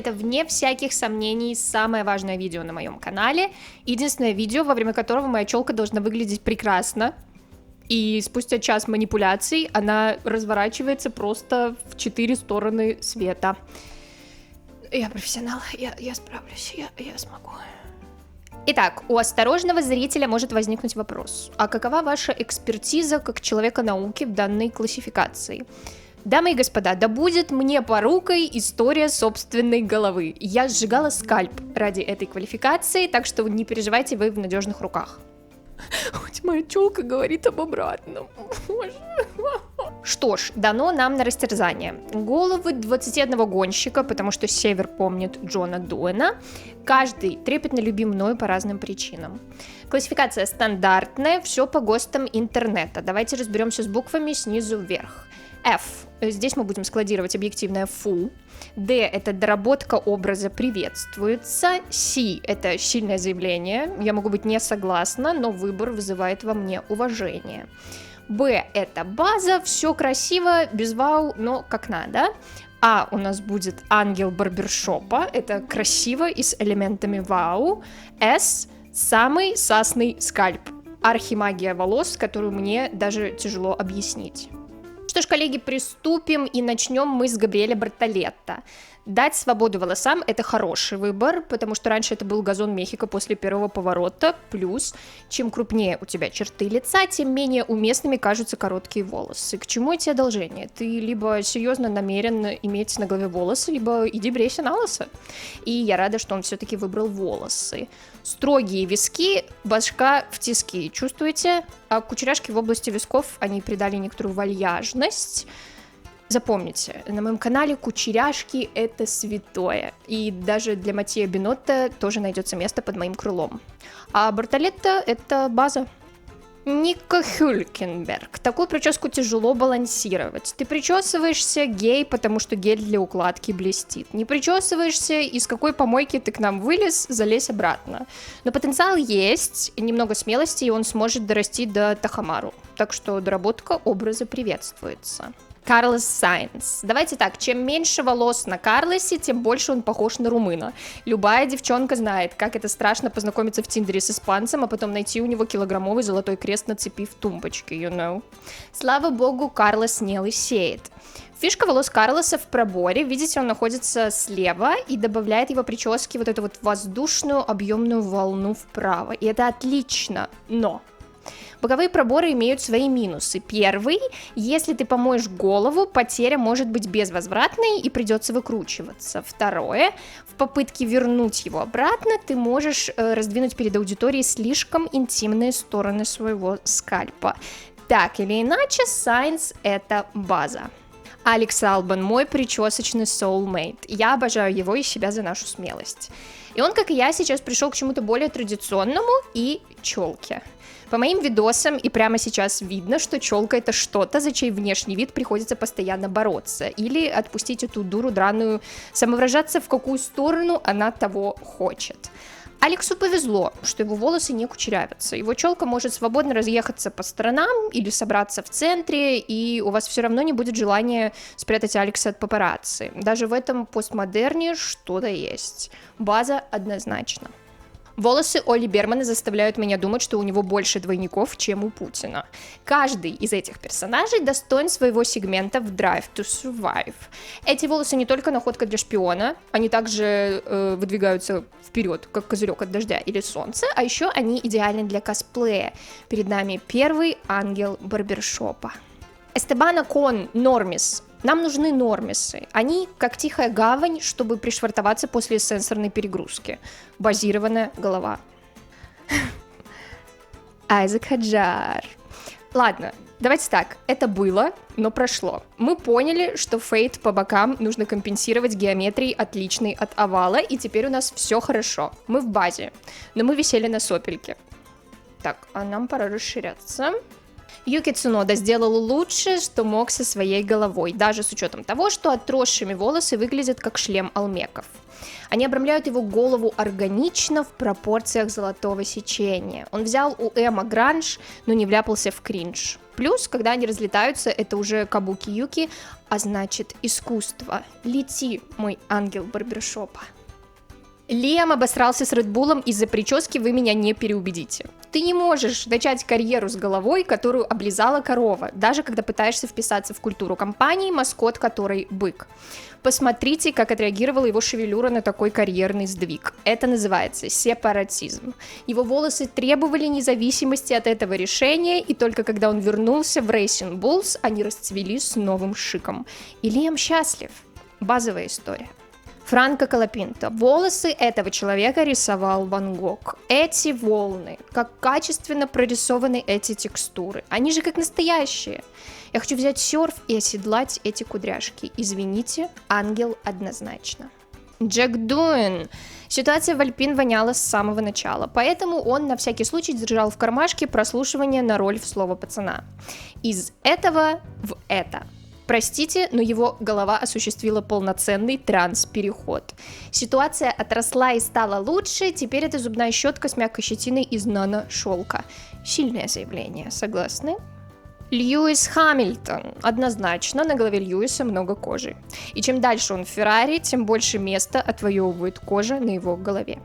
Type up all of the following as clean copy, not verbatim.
это, вне всяких сомнений, самое важное видео на моем канале. Единственное видео, во время которого моя челка должна выглядеть прекрасно. И спустя час манипуляций она разворачивается просто в 4 стороны света. Я профессионал, я справлюсь, я смогу. Итак, у осторожного зрителя может возникнуть вопрос: а какова ваша экспертиза как человека науки в данной классификации? Дамы и господа, да будет мне порукой история собственной головы. Я сжигала скальп ради этой квалификации, так что не переживайте, вы в надежных руках. Хоть моя челка говорит об обратном. Что ж, дано нам на растерзание. Головы 21 гонщика, потому что Север помнит Джона Дуэна. Каждый трепетно любим мною по разным причинам. Классификация стандартная, все по ГОСТам интернета. Давайте разберемся с буквами снизу вверх. F. Здесь мы будем складировать объективное фу. D. Это доработка образа приветствуется. C. Это сильное заявление. Я могу быть не согласна, но выбор вызывает во мне уважение. B. Это база. Все красиво, без вау, но как надо. А у нас будет ангел барбершопа. Это красиво и с элементами вау. S. Самый сасный скальп. Архимагия волос, которую мне даже тяжело объяснить. Что ж, коллеги, приступим, и начнем мы с Габриэля Бартолетта. Дать свободу волосам – это хороший выбор, потому что раньше это был газон Мехико после первого поворота, плюс, чем крупнее у тебя черты лица, тем менее уместными кажутся короткие волосы. К чему эти одолжения? Ты либо серьезно намерен иметь на голове волосы, либо иди брейся на лысо. И я рада, что он все-таки выбрал волосы. Строгие виски, башка в тиски, чувствуете? А кучеряшки в области висков, они придали некоторую вальяжность. Запомните, на моем канале кучеряшки — это святое, и даже для Матео Бинотто тоже найдется место под моим крылом. А Бартолетто — это база. Нико Хюлькенберг. Такую прическу тяжело балансировать. Ты причесываешься гей, потому что гель для укладки блестит. Не причесываешься, из какой помойки ты к нам вылез, залезь обратно. Но потенциал есть, немного смелости, и он сможет дорасти до Тахамару. Так что доработка образа приветствуется. Карлос Сайнс. Давайте так, чем меньше волос на Карлосе, тем больше он похож на румына. Любая девчонка знает, как это страшно познакомиться в Тиндере с испанцем, а потом найти у него килограммовый золотой крест на цепи в тумбочке, you know. Слава богу, Карлос не лысеет. Фишка волос Карлоса в проборе. Видите, он находится слева и добавляет его прическе вот эту вот воздушную объемную волну вправо. И это отлично, но... Боковые проборы имеют свои минусы. Первый, если ты помоешь голову, потеря может быть безвозвратной и придется выкручиваться. Второе, в попытке вернуть его обратно, ты можешь раздвинуть перед аудиторией слишком интимные стороны своего скальпа. Так или иначе, Сайнс — это база. Алекс Албан, мой причесочный soulmate. Я обожаю его и себя за нашу смелость. И он, как и я, сейчас пришел к чему-то более традиционному и челке. По моим видосам и прямо сейчас видно, что челка — это что-то, за чей внешний вид приходится постоянно бороться. Или отпустить эту дуру драную, самовыражаться в какую сторону она того хочет. Алексу повезло, что его волосы не кучерявятся. Его челка может свободно разъехаться по сторонам или собраться в центре, и у вас все равно не будет желания спрятать Алекса от папарацци. Даже в этом постмодерне что-то есть. База однозначно. Волосы Оли Бермана заставляют меня думать, что у него больше двойников, чем у Путина. Каждый из этих персонажей достоин своего сегмента в Drive to Survive. Эти волосы не только находка для шпиона, они также выдвигаются вперед, как козырек от дождя или солнца, а еще они идеальны для косплея. Перед нами первый ангел барбершопа. Эстебан Окон, Нормис. Нам нужны нормисы. Они как тихая гавань, чтобы пришвартоваться после сенсорной перегрузки. Базированная голова. Айзек Хаджар. Ладно, давайте так. Это было, но прошло. Мы поняли, что фейд по бокам нужно компенсировать геометрией, отличной от овала, и теперь у нас все хорошо. Мы в базе, но мы висели на сопельке. Так, а нам пора расширяться. Юки Цунода сделал лучшее, что мог со своей головой, даже с учетом того, что отросшими волосы выглядят как шлем Олмеков. Они обрамляют его голову органично в пропорциях золотого сечения. Он взял у Эма гранж, но не вляпался в кринж. плюс, когда они разлетаются, это уже кабуки-юки, а значит искусство. Лети, мой ангел барбершопа. Лиам обосрался с Редбулом из-за прически, вы меня не переубедите. Ты не можешь начать карьеру с головой, которую облизала корова, даже когда пытаешься вписаться в культуру компании, маскот которой бык. Посмотрите, как отреагировала его шевелюра на такой карьерный сдвиг. Это называется сепаратизм. Его волосы требовали независимости от этого решения, и только когда он вернулся в Racing Bulls, они расцвели с новым шиком. И Лиам счастлив. Базовая история. Франко Колопинто. Волосы этого человека рисовал Ван Гог. Эти волны, как качественно прорисованы эти текстуры. Они же как настоящие. Я хочу взять серф и оседлать эти кудряшки. Извините, ангел однозначно. Джек Дуэн. Ситуация в Альпин воняла с самого начала, поэтому он на всякий случай держал в кармашке прослушивание на роль в слово пацана. Из этого в это. Простите, но его голова осуществила полноценный транс-переход. Ситуация отросла и стала лучше, теперь это зубная щетка с мягкой щетиной из нано-шелка. Сильное заявление, согласны? Льюис Хамильтон. Однозначно, на голове Льюиса много кожи. И чем дальше он в Феррари, тем больше места отвоевывает кожа на его голове.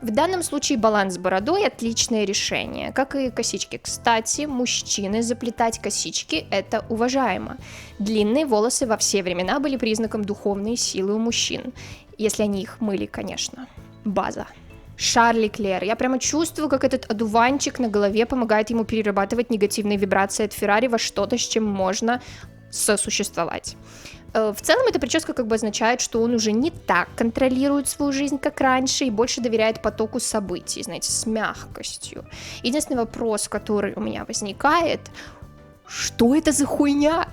В данном случае баланс с бородой – отличное решение, как и косички. Кстати, мужчины заплетать косички – это уважаемо. Длинные волосы во все времена были признаком духовной силы у мужчин. Если они их мыли, конечно. База. Шарль Леклер. Я прямо чувствую, как этот одуванчик на голове помогает ему перерабатывать негативные вибрации от Феррари во что-то, с чем можно сосуществовать. В целом, эта прическа как бы означает, что он уже не так контролирует свою жизнь, как раньше, и больше доверяет потоку событий, знаете, с мягкостью. Единственный вопрос, который у меня возникает, что это за хуйня?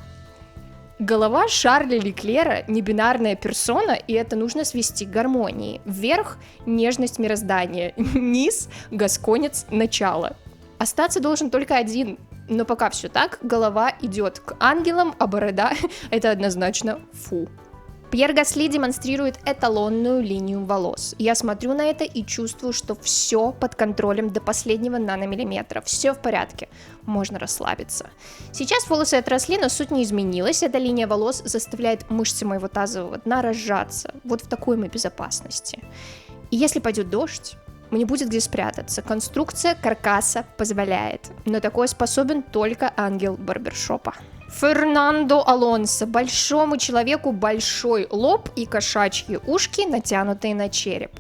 Голова Шарля Леклера – небинарная персона, и это нужно свести к гармонии. Вверх – нежность мироздания, низ – гасконец начала. Остаться должен только один, но пока все так, голова идет к ангелам, а борода – это однозначно фу. Пьер Гасли демонстрирует эталонную линию волос. Я смотрю на это и чувствую, что все под контролем до последнего наномиллиметра. Все в порядке. Можно расслабиться. Сейчас волосы отросли, но суть не изменилась. Эта линия волос заставляет мышцы моего тазового дна разжаться. Вот в такой мы безопасности. И если пойдет дождь, мне будет где спрятаться. Конструкция каркаса позволяет. Но такое способен только ангел барбершопа. Фернандо Алонсо. Большому человеку большой лоб и кошачьи ушки, натянутые на череп.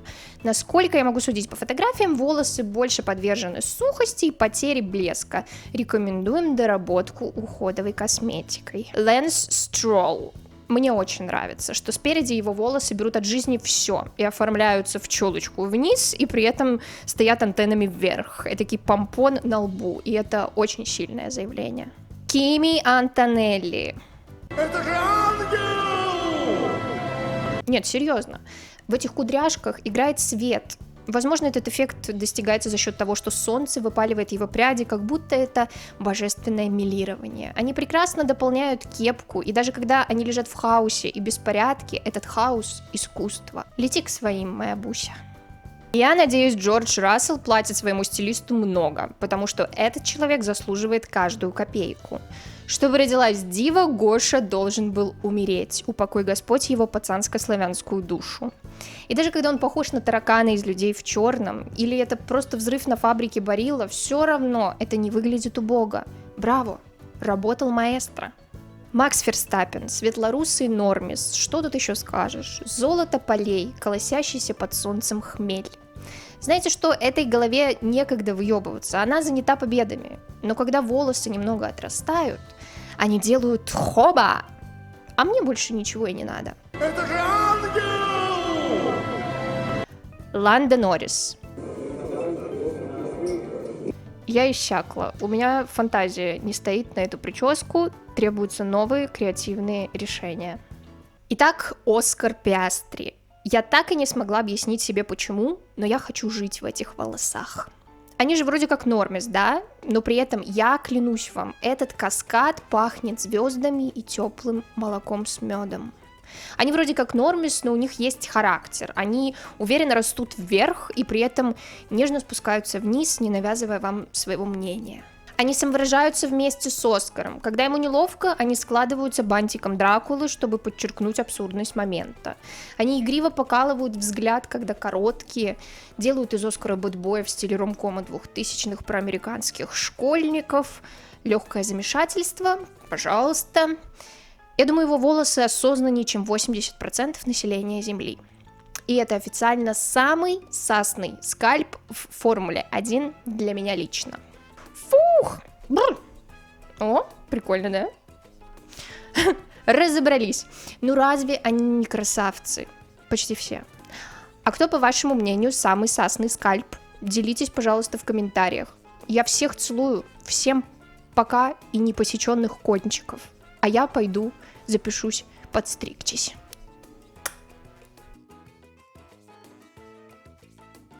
Насколько я могу судить по фотографиям, волосы больше подвержены сухости и потере блеска. Рекомендуем доработку уходовой косметикой. Лэнс Стролл. Мне очень нравится, что спереди его волосы берут от жизни все и оформляются в челочку вниз, и при этом стоят антеннами вверх. Этакий помпон на лбу, и это очень сильное заявление. Кими Антонелли. Это же ангел! Нет, серьезно. В этих кудряшках играет свет. Возможно, этот эффект достигается за счет того, что солнце выпаливает его пряди, как будто это божественное милирование. Они прекрасно дополняют кепку, и даже когда они лежат в хаосе и беспорядке, этот хаос — искусство. Лети к своим, моя Буся. Я надеюсь, Джордж Рассел платит своему стилисту много, потому что этот человек заслуживает каждую копейку. Чтобы родилась дива, Гоша должен был умереть. Упокой Господь его пацанско-славянскую душу. И даже когда он похож на таракана из «Людей в черном», или это просто взрыв на фабрике Барилла, все равно это не выглядит убого. Браво! Работал маэстро. Макс Ферстаппен, светлорусый нормис, что тут еще скажешь? Золото полей, колосящийся под солнцем хмель. Знаете что, этой голове некогда выебываться, она занята победами. Но когда волосы немного отрастают, они делают хоба, а мне больше ничего и не надо. Это же ангел! Ландо Норрис. Я иссякла, у меня фантазия не стоит на эту прическу, требуются новые креативные решения. Итак, Оскар Пиастри. Я так и не смогла объяснить себе почему, но я хочу жить в этих волосах. Они же вроде как нормис, да? Но при этом я клянусь вам, этот каскад пахнет звездами и теплым молоком с медом. Они вроде как нормис, но у них есть характер. Они уверенно растут вверх и при этом нежно спускаются вниз, не навязывая вам своего мнения. Они самовыражаются вместе с Оскаром. Когда ему неловко, они складываются бантиком Дракулы, чтобы подчеркнуть абсурдность момента. Они игриво покалывают взгляд, когда короткие, делают из Оскара бэтбоя в стиле ромкома 2000-х про американских школьников. Легкое замешательство, пожалуйста. Я думаю, его волосы осознаннее, чем 80% населения Земли. И это официально самый сасный скальп в Формуле 1 для меня лично. Фух! Бррр. О, прикольно, да? Разобрались. Ну разве они не красавцы? Почти все. А кто, по вашему мнению, самый сасный скальп? Делитесь, пожалуйста, в комментариях. Я всех целую. Всем пока и непосеченных кончиков. А я пойду запишусь подстригтись.